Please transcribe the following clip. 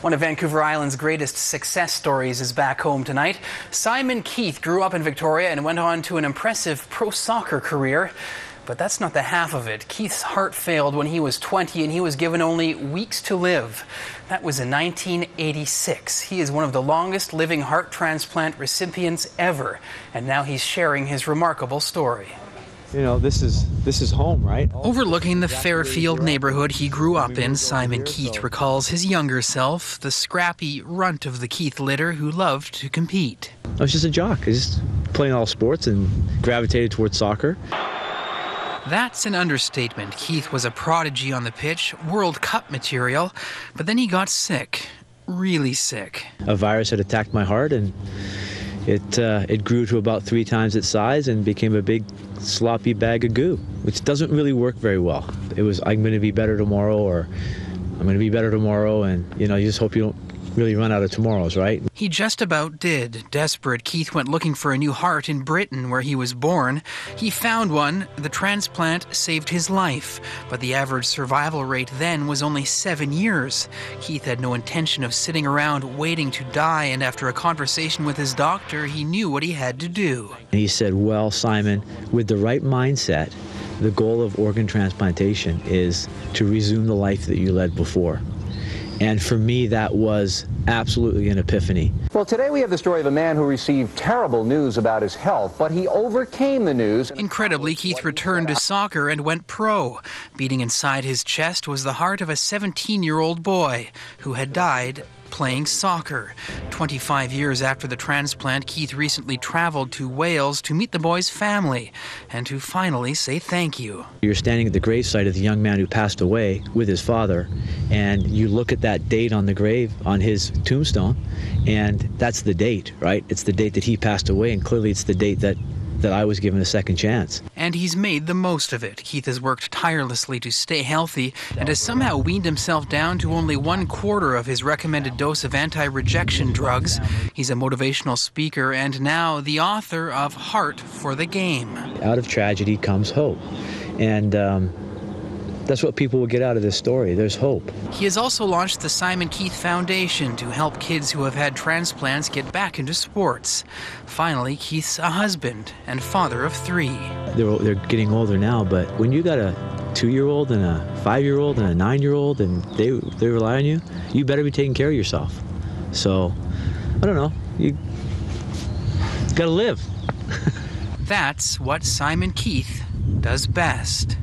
One of Vancouver Island's greatest success stories is back home tonight. Simon Keith grew up in Victoria and went on to an impressive pro soccer career. But that's not the half of it. Keith's heart failed when he was 20 and he was given only weeks to live. That was in 1986. He is one of the longest living heart transplant recipients ever. And now he's sharing his remarkable story. You know, this is home, right? Overlooking the Fairfield neighborhood he grew up in, Simon Keith recalls his younger self, the scrappy runt of the Keith litter who loved to compete. I was just a jock. I was just playing all sports and gravitated towards soccer. That's an understatement. Keith was a prodigy on the pitch, World Cup material, but then he got sick, really sick. A virus had attacked my heart and it grew to about 3 times its size and became a big sloppy bag of goo, which doesn't really work very well. It was, I'm going to be better tomorrow, or I'm going to be better tomorrow, and you just hope you don't really run out of tomorrows, right? He just about did. Desperate, Keith went looking for a new heart in Britain, where he was born. He found one. The transplant saved his life, but the average survival rate then was only 7 years. Keith had no intention of sitting around waiting to die, and after a conversation with his doctor, he knew what he had to do. And he said, well, Simon, with the right mindset, the goal of organ transplantation is to resume the life that you led before. And for me, that was absolutely an epiphany. Well, today we have the story of a man who received terrible news about his health, but he overcame the news. Incredibly, Keith returned to soccer and went pro. Beating inside his chest was the heart of a 17-year-old boy who had died playing soccer. 25 years after the transplant, Keith recently traveled to Wales to meet the boy's family and to finally say thank you. You're standing at the gravesite of the young man who passed away with his father, and you look at that date on the grave, on his tombstone, and that's the date, right? It's the date that he passed away, and clearly it's the date that I was given a second chance. And he's made the most of it. Keith has worked tirelessly to stay healthy and has somehow weaned himself down to only 1/4 of his recommended dose of anti-rejection drugs. He's a motivational speaker and now the author of Heart for the Game. Out of tragedy comes hope. And that's what people will get out of this story. There's hope. He has also launched the Simon Keith Foundation to help kids who have had transplants get back into sports. Finally, Keith's a husband and father of 3. They're getting older now, but when you got a 2-year-old and a 5-year-old and a 9-year-old and they rely on you, you better be taking care of yourself. So, I don't know, you gotta live. That's what Simon Keith does best.